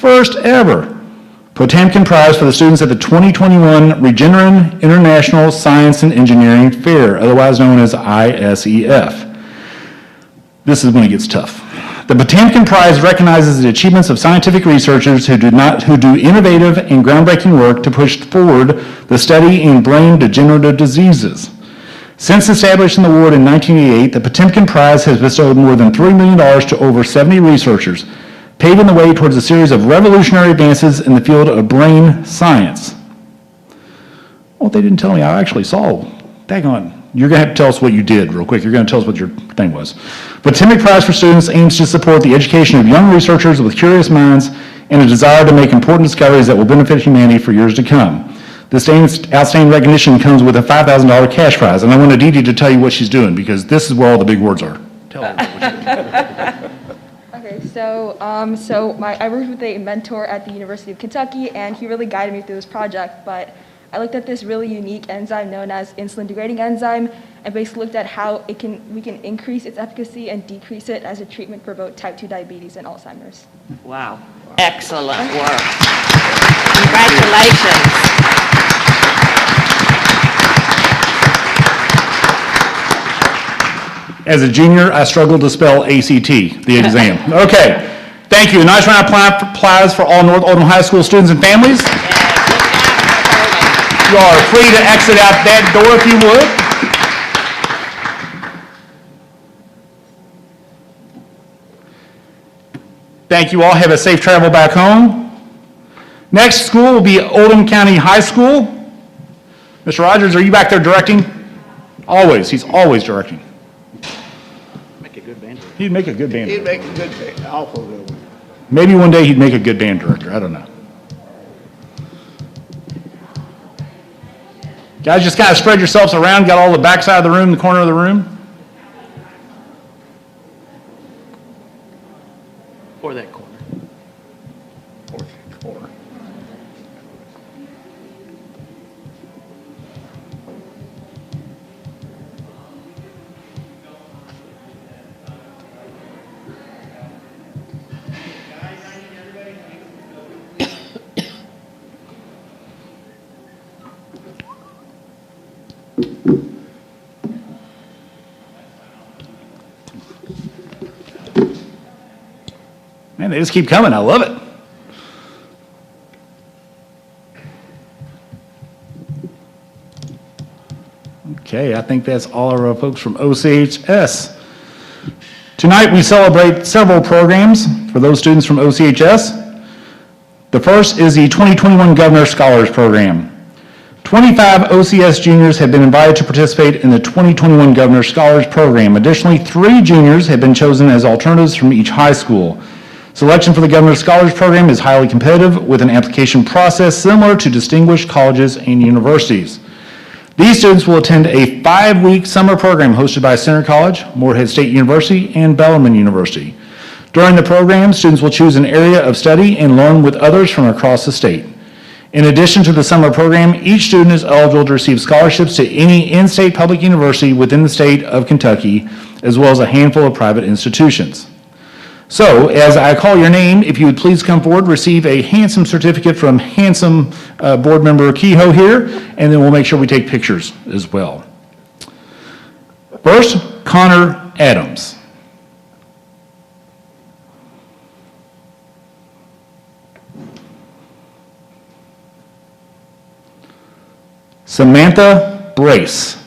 Potamkin Prize for the students at the 2021 Regeneron International Science and Engineering Fair, otherwise known as ISEF. This is when it gets tough. The Potamkin Prize recognizes the achievements of scientific researchers who do innovative and groundbreaking work to push forward the study in brain degenerative diseases. Since establishing the award in 1988, the Potemkin Prize has bestowed more than $3 million to over 70 researchers, paving the way towards a series of revolutionary advances in the field of brain science. Well, they didn't tell me. I actually saw. Daggone. You're going to have to tell us what you did real quick. You're going to tell us what your thing was. Potemkin Prize for Students aims to support the education of young researchers with curious minds and a desire to make important discoveries that will benefit humanity for years to come. This outstanding recognition comes with a $5,000 cash prize, and I want Aditi to tell you what she's doing, because this is where all the big words are. Tell her what you're doing. Okay, so I worked with a mentor at the University of Kentucky, and he really guided me through this project. But I looked at this really unique enzyme known as insulin-degrading enzyme, and basically looked at how we can increase its efficacy and decrease it as a treatment for both type 2 diabetes and Alzheimer's. Wow. Excellent work. Congratulations. As a junior, I struggled to spell ACT, the exam. Okay, thank you. A nice round of applause for all North Oldham High School students and families. You are free to exit out that door if you would. Thank you all. Have a safe travel back home. Next school will be Oldham County High School. Mr. Rogers, are you back there directing? Always. He's always directing. Make a good band director. He'd make a good band He'd director. make a good, awful good one. Maybe one day he'd make a good band director. I don't know. Guys, just kind of spread yourselves around. Got all the backside of the room, the corner of the room. Or that corner. Or. Man, they just keep coming. I love it. Okay, I think that's all of our folks from OCHS. Tonight we celebrate several programs for those students from OCHS. The first is the 2021 Governor Scholars Program. 25 OCS juniors have been invited to participate in the 2021 Governor Scholars Program. Additionally, 3 juniors have been chosen as alternatives from each high school. Selection for the Governor Scholars Program is highly competitive with an application process similar to distinguished colleges and universities. These students will attend a 5-week summer program hosted by Center College, Morehead State University, and Bellarmine University. During the program, students will choose an area of study and learn with others from across the state. In addition to the summer program, each student is eligible to receive scholarships to any in-state public university within the state of Kentucky, as well as a handful of private institutions. So, as I call your name, if you would please come forward, receive a handsome certificate from handsome board member Kehoe here, and then we'll make sure we take pictures as well. First, Connor Adams. Samantha Brace.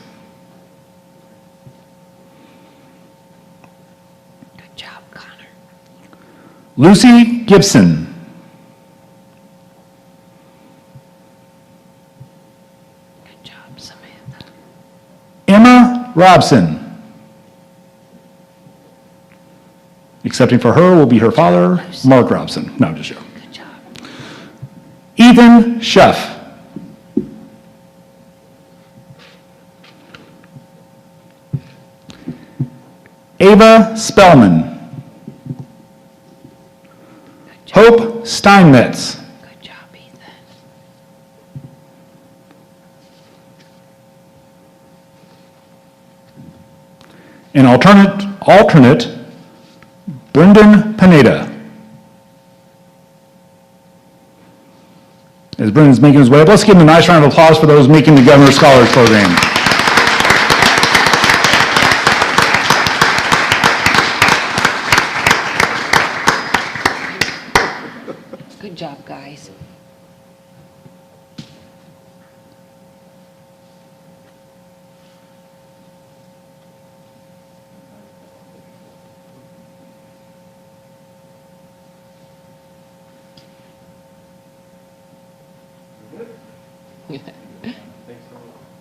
Good job, Connor. Lucy Gibson. Good job, Samantha. Emma Robson. Accepting for her will be her father, Mark Robson. No, I'm just joking. Good job. Ethan Schuff. Ava Spellman. Hope Steinmetz. Good job, Ethan. And alternate Brendan Pineda. As Brendan's making his way up, let's give him a nice round of applause for those making the Governor's Scholars Program. Good job, guys.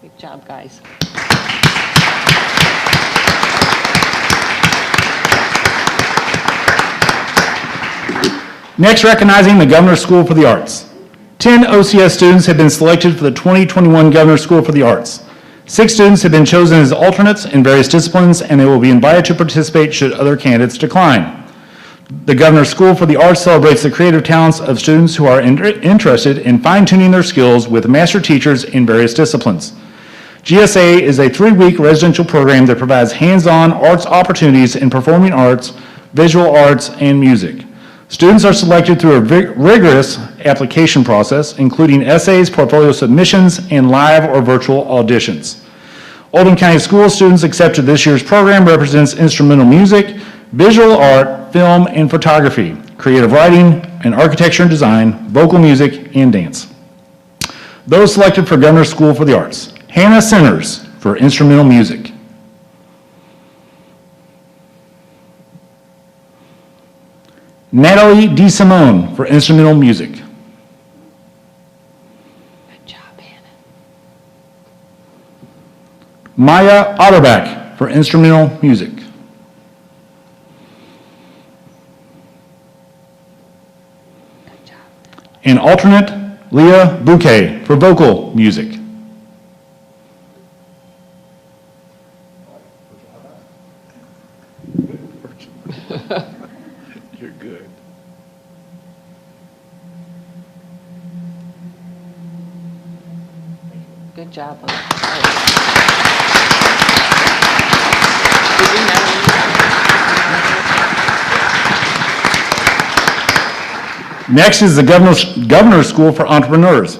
Good job, guys. Next, recognizing the Governor's School for the Arts. 10 OCS students have been selected for the 2021 Governor's School for the Arts. 6 students have been chosen as alternates in various disciplines, and they will be invited to participate should other candidates decline. The Governor's School for the Arts celebrates the creative talents of students who are interested in fine-tuning their skills with master teachers in various disciplines. GSA is a 3-week residential program that provides hands-on arts opportunities in performing arts, visual arts, and music. Students are selected through a rigorous application process, including essays, portfolio submissions, and live or virtual auditions. Oldham County School students accepted this year's program represents instrumental music, visual art, film and photography, creative writing, and architecture and design, vocal music, and dance. Those selected for Governor's School for the Arts: Hannah Sinners for instrumental music. Natalie DeSimone for instrumental music. Good job, Hannah. Maya Otterbach for instrumental music. Good job. And alternate Leah Bouquet for vocal music. You're good. Good job. Did you know? Next is the Governor's School for Entrepreneurs.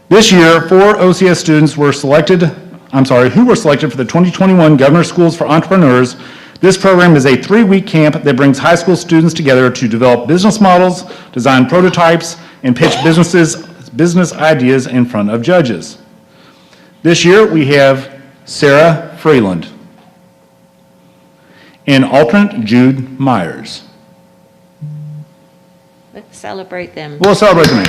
This year, 4 OCS students who were selected for the 2021 Governor's Schools for Entrepreneurs. This program is a 3-week camp that brings high school students together to develop business models, design prototypes, and pitch business ideas in front of judges. This year, we have Sarah Freeland and alternate Jude Myers. Let's celebrate them. We'll celebrate them.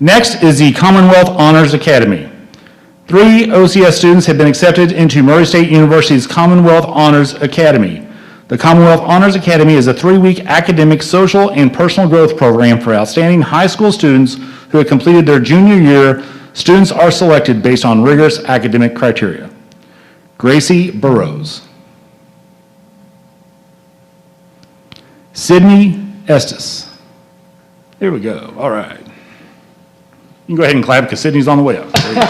Next is the Commonwealth Honors Academy. 3 OCS students have been accepted into Murray State University's Commonwealth Honors Academy. The Commonwealth Honors Academy is a 3-week academic, social, and personal growth program for outstanding high school students who have completed their junior year. Students are selected based on rigorous academic criteria. Gracie Burrows. Sydney Estes. There we go. All right. You can go ahead and clap because Sydney's on the way up. There you go.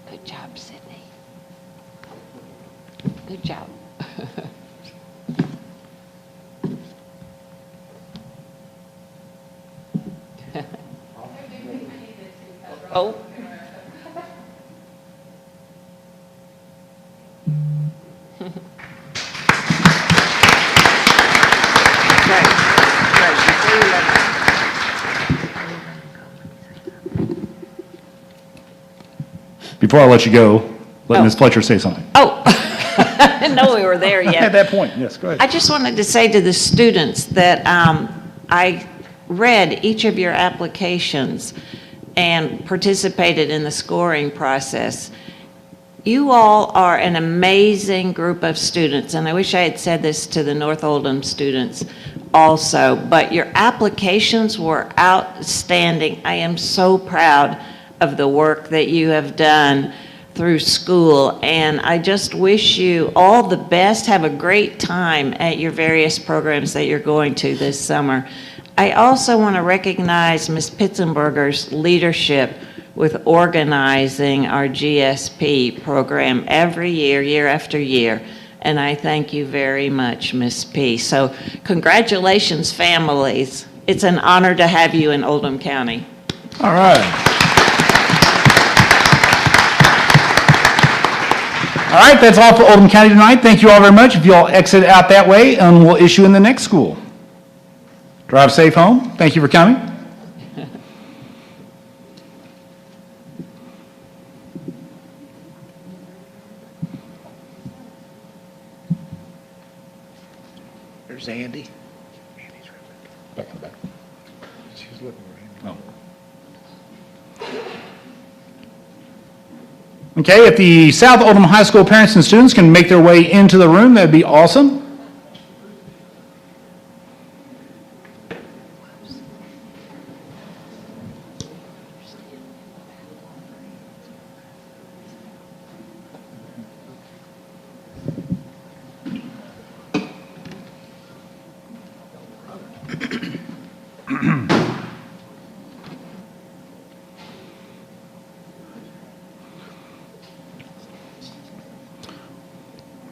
Good job, Sydney. Good job. Oh. Before I let you go, let Oh. Ms. Fletcher say something. Oh, I didn't know we were there yet. At that point, yes, go ahead. I just wanted to say to the students that I read each of your applications and participated in the scoring process. You all are an amazing group of students, and I wish I had said this to the North Oldham students also, but your applications were outstanding. I am so proud of the work that you have done through school, and I just wish you all the best. Have a great time at your various programs that you're going to this summer. I also want to recognize Ms. Pitzenberger's leadership with organizing our GSP program every year, year after year, and I thank you very much, Ms. P. So congratulations, families. It's an honor to have you in Oldham County. All right. All right, that's all for Oldham County tonight. Thank you all very much. If you all exit out that way, and we'll issue in the next school. Drive safe home. Thank you for coming. There's Andy. Back in the back. She's looking for him. Okay, if the South Oldham High School parents and students can make their way into the room, that'd be awesome.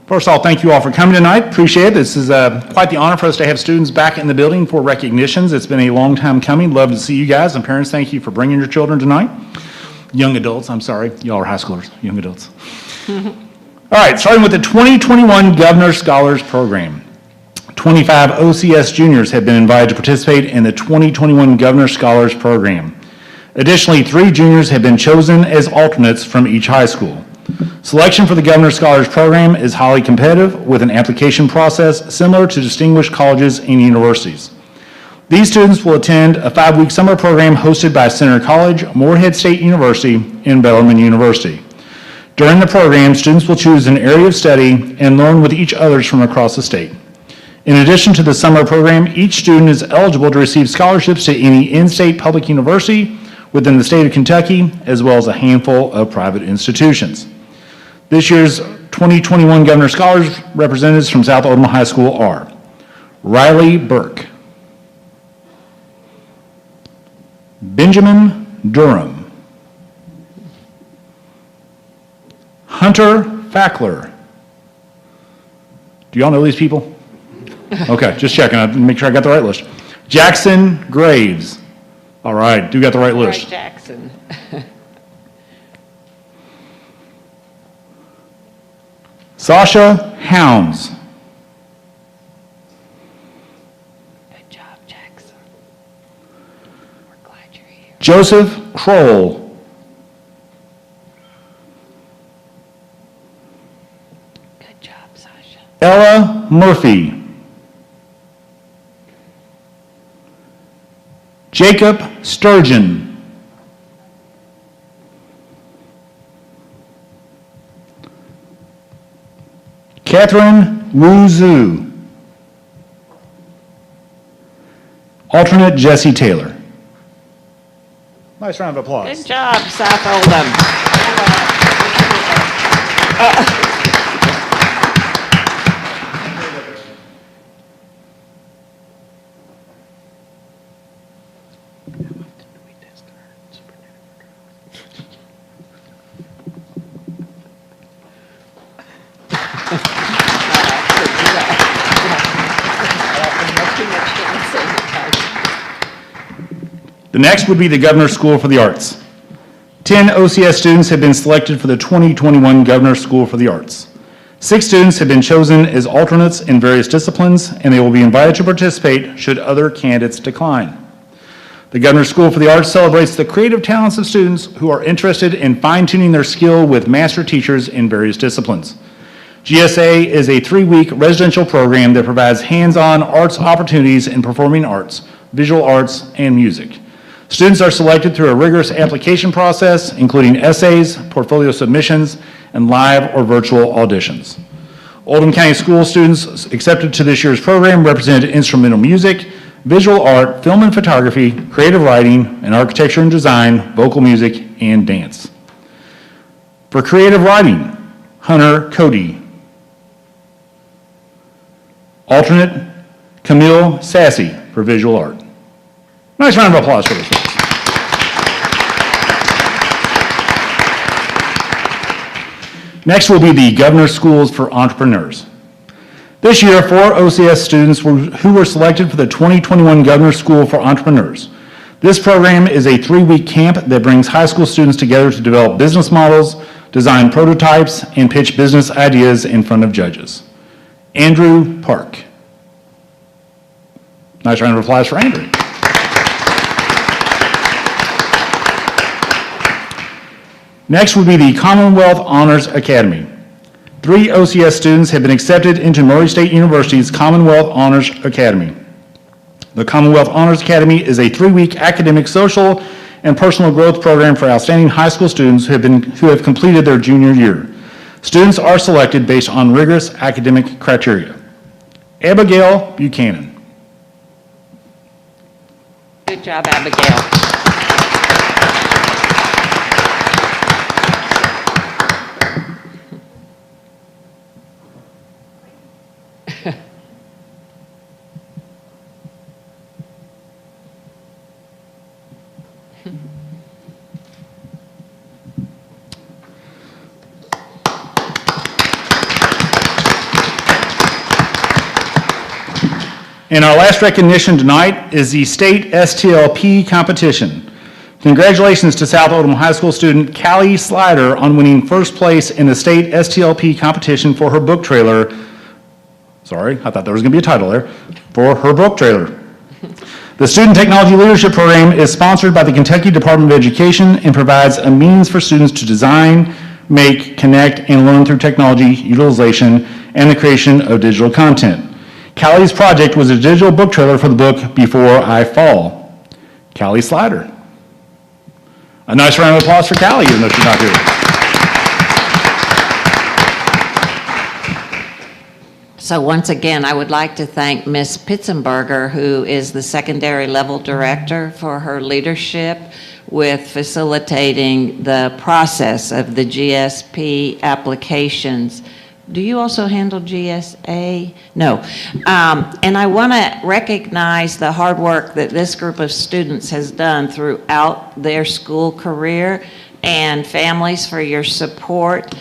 First of all, thank you all for coming tonight. Appreciate it. This is quite the honor for us to have students back in the building for recognitions. It's been a long time coming. Love to see you guys. And parents, thank you for bringing your children tonight. Young adults, I'm sorry. Y'all are high schoolers, young adults. All right, starting with the 2021 Governor Scholars Program. 25 OCS juniors have been invited to participate in the 2021 Governor Scholars Program. Additionally, 3 juniors have been chosen as alternates from each high school. Selection for the Governor Scholars Program is highly competitive with an application process similar to distinguished colleges and universities. These students will attend a 5-week summer program hosted by Centre College, Morehead State University, and Bellarmine University. During the program, students will choose an area of study and learn with each others from across the state. In addition to the summer program, each student is eligible to receive scholarships to any in-state public university within the state of Kentucky, as well as a handful of private institutions. This year's 2021 Governor Scholars representatives from South Oldham High School are Riley Burke, Benjamin Durham, Hunter Fackler. Do y'all know these people? Okay, just checking. I'll make sure I got the right list. Jackson Graves. All right, do got the right list. Right, Jackson. Sasha Hounds. Good job, Jackson. We're glad you're here. Joseph Kroll. Good job, Sasha. Ella Murphy. Jacob Sturgeon. Catherine Wu Zhu. Alternate Jesse Taylor. Nice round of applause. Good job, South Oldham. The next would be the Governor's School for the Arts. 10 OCS students have been selected for the 2021 Governor's School for the Arts. 6 students have been chosen as alternates in various disciplines, and they will be invited to participate should other candidates decline. The Governor's School for the Arts celebrates the creative talents of students who are interested in fine-tuning their skill with master teachers in various disciplines. GSA is a 3-week residential program that provides hands-on arts opportunities in performing arts, visual arts, and music. Students are selected through a rigorous application process, including essays, portfolio submissions, and live or virtual auditions. Oldham County School students accepted to this year's program represented instrumental music, visual art, film and photography, creative writing, and architecture and design, vocal music, and dance. For creative writing, Hunter Cody. Alternate, Camille Sassy for visual art. Nice round of applause for this, folks. Next will be the Governor's Schools for Entrepreneurs. This year, 4 OCS students who were selected for the 2021 Governor's School for Entrepreneurs. This program is a 3-week camp that brings high school students together to develop business models, design prototypes, and pitch business ideas in front of judges. Andrew Park. Nice round of applause for Andrew. Next would be the Commonwealth Honors Academy. 3 OCS students have been accepted into Murray State University's Commonwealth Honors Academy. The Commonwealth Honors Academy is a 3-week academic, social, and personal growth program for outstanding high school students who have completed their junior year. Students are selected based on rigorous academic criteria. Abigail Buchanan. Good job, Abigail. And our last recognition tonight is the state STLP competition. Congratulations to South Oldham High School student Callie Slider on winning first place in the state STLP competition for her book trailer. Sorry, I thought there was going to be a title there. For her book trailer. The Student Technology Leadership Program is sponsored by the Kentucky Department of Education and provides a means for students to design, make, connect, and learn through technology utilization and the creation of digital content. Callie's project was a digital book trailer for the book Before I Fall. Callie Slider. A nice round of applause for Callie, even though she's not here. So once again, I would like to thank Ms. Pitzenberger, who is the secondary level director, for her leadership with facilitating the process of the GSP applications. Do you also handle GSA? No. And I want to recognize the hard work that this group of students has done throughout their school career, and families for your support.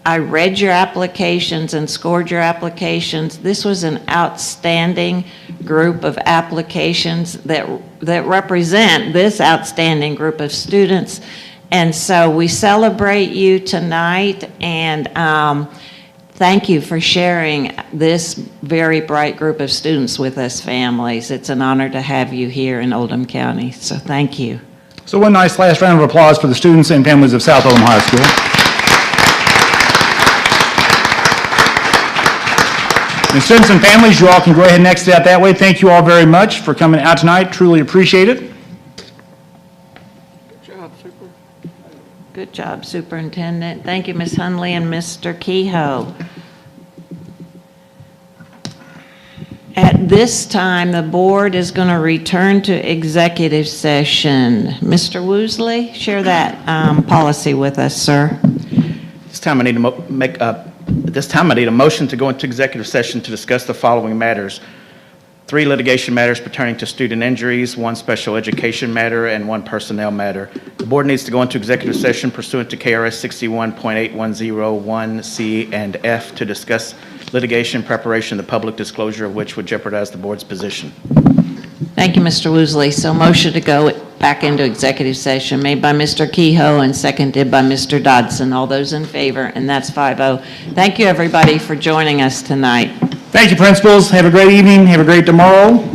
I read your applications and scored your applications. This was an outstanding group of applications that represent this outstanding group of students. And so we celebrate you tonight, and thank you for sharing this very bright group of students with us families. It's an honor to have you here in Oldham County, so thank you. So one nice last round of applause for the students and families of South Oldham High School. And students and families, you all can go ahead and exit out that way. Thank you all very much for coming out tonight. Truly appreciate it. Good job, Superintendent. Thank you, Ms. Hundley and Mr. Kehoe. At this time, the board is going to return to executive session. Mr. Woosley, share that policy with us, sir. This time I need to I need a motion to go into executive session to discuss the following matters. 3 litigation matters pertaining to student injuries, 1 special education matter, and 1 personnel matter. The board needs to go into executive session pursuant to KRS 61.8101C and F to discuss litigation preparation, the public disclosure of which would jeopardize the board's position. Thank you, Mr. Woosley. So motion to go back into executive session made by Mr. Kehoe and seconded by Mr. Dodson. All those in favor, and that's 5-0. Thank you, everybody, for joining us tonight. Thank you, principals. Have a great evening. Have a great tomorrow.